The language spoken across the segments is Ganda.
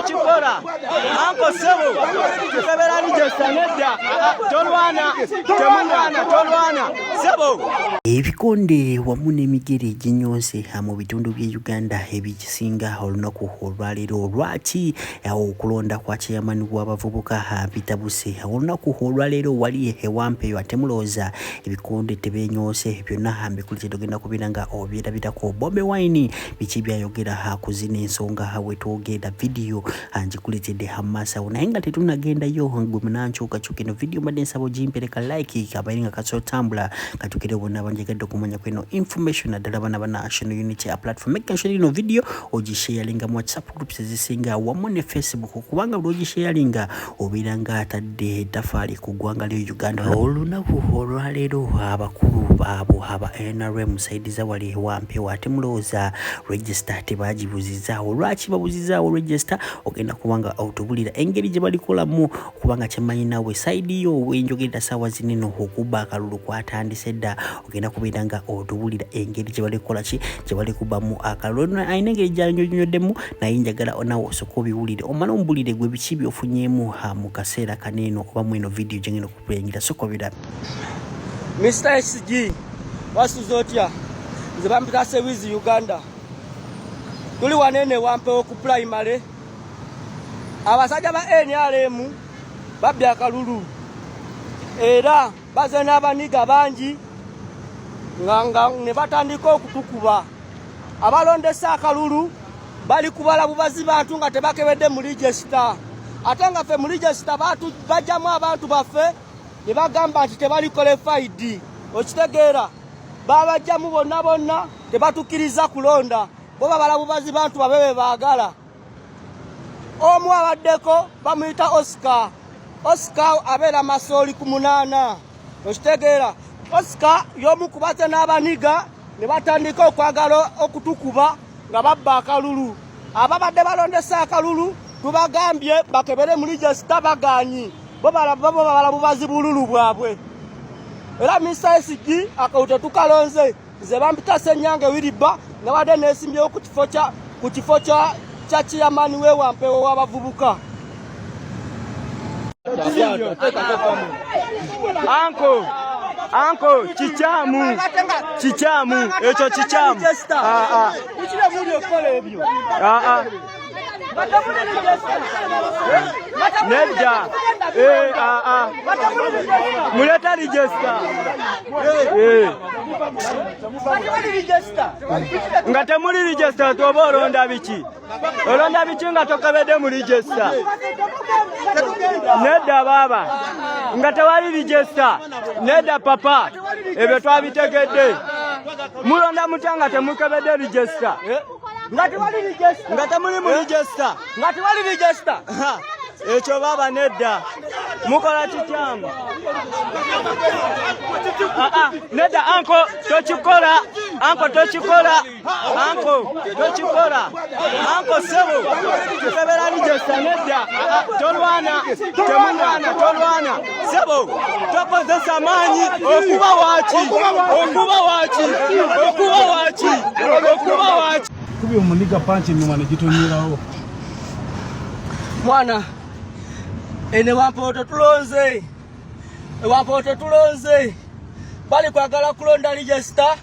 tochikola anko sebo tukebera register nedda tolwana sebo. Ebikonde wamu n'emigere eginyonse mu bitundu bye Uganda ebikisinga olunaku olwaleero. Lwaki okulonda kwa chairman w'abavubuka Peter Buse olunaku olwaleero wali ewampeyo ate mulowooza ebikonde tebenyonse byonna mbikulize tugenda kubeera nga obyerabirako. Bobi Wine biki byayogera ku zino ensonga wetwogera video ngikuletedde hamasa naye nga tetunagendayo gwe munankyukakyuka eno video mbadde nsaba ogimpereka like kabaire nga kasotambula katukire bonna banjegadde okumanya kweno information naddala bana ba National Unity platform. Make sure ino video ogisharinga mu WhatsApp groups ezisinga wamu ne Facebook kubanga buli ogisharinga obeera nga atadde ettafaali ku ggwanga lya Uganda. Olunaku olwaleero abakulu baabo aba NRM saidiza wali wampewo ate mulowooza register tebagibuzizaawo. Lwaki babuzizaawo register? Ogenda kubanga otubulira engeri gye balikolamu kubanga kyemmanyi naawe saidi yo wenjogerera ssaawa zineno okuba akalulu kwatandise dda. Ogenda kubeera nga otubulira engeri gye balikola ki gye balikubamu akalulu. Ayina engeri gyanyonyoddemu naye njagala naawe osooka obiwulire omala omubulire gwe biki byofunyeemu mu kaseera kaneeno oba mweno video gye ngenda okukulengira. Sooka obiraba. Mr. SG wasuze otya? Nze bampita Sewizi Uganda. Tuli wanene wampewo ku primary. Abasajja ba NRM babbye akalulu era baze n'abaniga bangi nga ne batandika okutukuba. Abalondesa akalulu bali kubala bubazi bantu nga tebakebedde mu register. Ate nga ffe mu register bajjamu abantu baffe ne bagamba nti tebali qualified. Okitegeera babajjamu bonna tebatukiriza kulonda. Bo babala bubazi bantu babebe baagala. Omu abaddeko bamuyita Oscar. Oscar abeera Masoli ku 8. Okitegeera Oscar y'omu ku baze n'abaniga ne batandika okwagala okutukuba nga babba akalulu. Ababadde balondesa akalulu tubagambye bakebere mu register bagaanyi. Bo babala bubazi bululu bwabwe. Era Mr. SG akawuta tukalonze nze bampita Senyange Wiriba nga wadde neesimbyewo ku kifo kya chairman we wampewo w'abavubuka. Anko chichamu ekyo chichamu ukire muri okole ebyo nedda muleta register nga temuli register toba olonda biki nga tokebedde mu register. Nedda baba nga tewali register. Nedda papa ebyo twabitegedde. Mulonda mutya nga temukebedde register? Nga temuli mu register. Nga tewali register. Ekyo baba nedda. Mukola kikyamu. Nedda anko tochikola. Anko sebo tukebera register nedda. Tolwana. Sebo tokozesa maanyi okuba waaki. Kubi omuniga panchi nyuma negitonyerawo. Mwana ene wampoto tulonze. Bali kwagala kulonda register.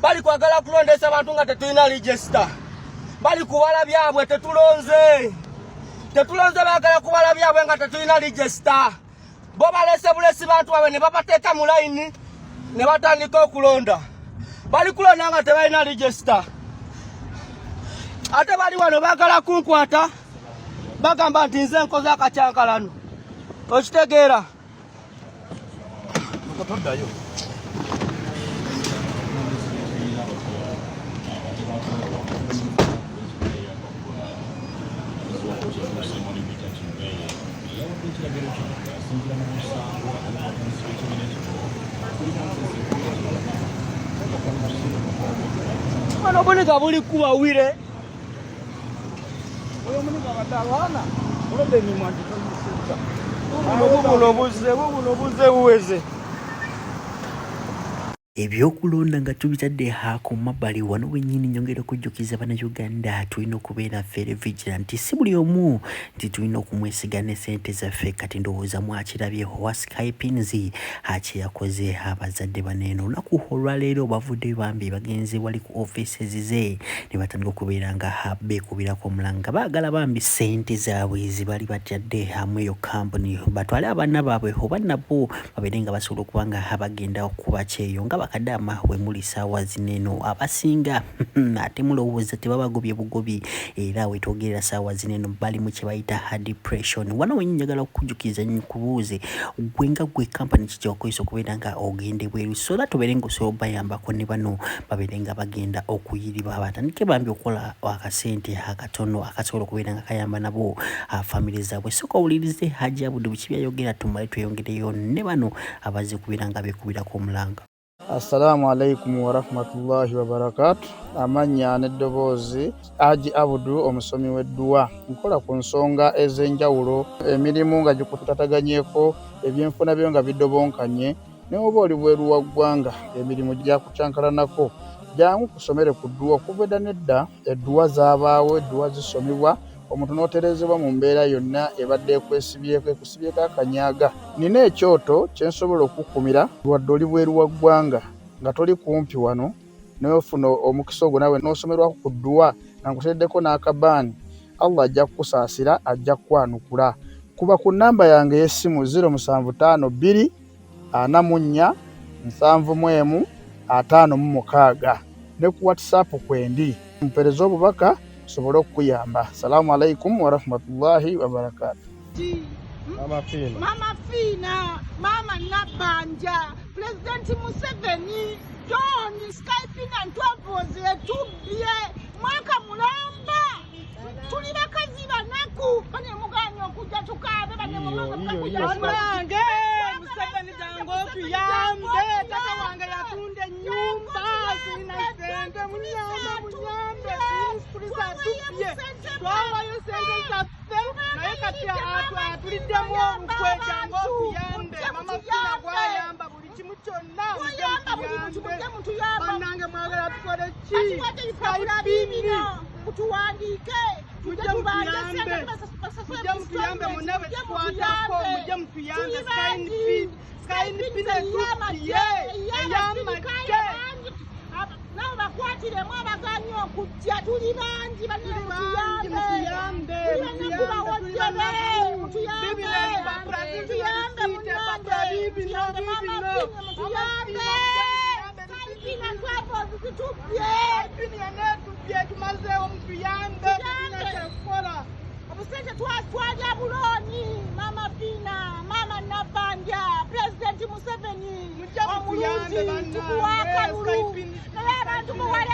Bali kwagala kulondesa abantu nga tetulina register. Bali kubala byabwe tetulonze bagala kubala byabwe nga tetulina register. Bo balese bulesi bantu babe ne babateeka mu line ne batandika okulonda. Bali kulonda nga tebalina register. Ate bali wano bagala kunkwata bagamba nti nze nkoze akacyankalano. Okitegeera okotoddayo Ano bonika buli kuba wire. oyo muniga batawana olode ni mwanti tonisiza. Buno buze buweze. Ebyokulonda nga tubitadde ku mabbali wano wennyini nyongera okujjukiza bannayuganda tulina okubeera very vigilant. Si buli omu nti tulina okumwesiga ne ssente zaffe. Kati ndowooza mwakirabye owa Skypins kye yakoze abazadde baneeno. Olunaku olwaleero bavudde bambi bagenze wali ku offices ze ne batandika okubeera nga beekubirako omulanga baagala bambi ssente zaabwe zibali batyadde mu eyo kampuni batwale abaana baabwe oba nabo babeere nga basobola okuba nga bagenda okuba kyeyo nga bakadama we muli saawa zineeno abasinga ate mulowooza tebabagobye bugobi era wetwogerera saawa zineeno bali mu kye bayita depression. Wano wennyini njagala okujjukiza nkubuuze gwe nga gwe kampani kiki okozesa okubeera nga ogende bweru so that obeere nga osobola obayambako ne bano babeere nga bagenda okuyiriba batandike bambi okukola akasente akatono akasobola okubeera nga kayamba nabo famire zaabwe. Soka owulirize Hajji Abudu biki byayogera tumale tweyongereyo ne bano abazze kubeera nga beekubirako omulanga. Assalamu alaikum wa rahmatullahi wa barakatuh. Amanya n'eddoboozi Hajji Abudu omusomi w'edduwa. Nkola ku nsonga ez'enjawulo emirimu nga gikutataganyeko ebyenfuna byo nga bidobonkanye ne oba oli bweru wa ggwanga emirimu gyakucankalanako jangu kusomere ku dduwa okuva edda nedda edduwa zaabaawo edduwa zisomibwa omuntu n'oterezebwa mu mbeera yonna ebadde ekwesibyeko ekusibyeko akanyaaga. Nina ekyoto kye nsobola okukumira wadde oli bweru wa ggwanga nga toli kumpi wano n'ofuna omukisa ogwo nawe n'osomerwako ku dduwa nga nkuteddeko n'akabaani Allah ajja kukusaasira ajja kukwanukula. Kuba ku nnamba yange y'essimu 075 2 44 715 ne ku WhatsApp kwendi mpereza obubaka sobolo okuyamba. Assalamu alaikum wa rahmatullahi wa barakatuh. Mama Fina, Mama Nabanja, President Museveni, John, Skyping and Twapoze, Tubie, Mwaka Mulamba, Tulira Kaziba Naku, Bane Muganyo Kuja Tukabe, Bane Muganyo Kuja Tukabe, Museveni Jango Tuyambe, Tata Wanga Yatunde Nyumba, Sina Sende, Munyambe, Purisa Tubie, Twawa Yosende Safe, Naekatia Atulidemo, Kwejango Tuyambe, Mama Fina Gwayamba, Bulichimu Chonna, Banange Mwagala Tukore Chi, Skyping, Kutuandike, Mujja mutuyambe munabe tukwatako mujja mutuyambe Skyping etupiye eyamajje nabo bakwatiremu abaganyi okujja tuli bangi mutuyambe obusente twalya buloni. Mama Fina, Mama Nabanja, President Museveni omulungi tukuwaka lulu naye abantu muwale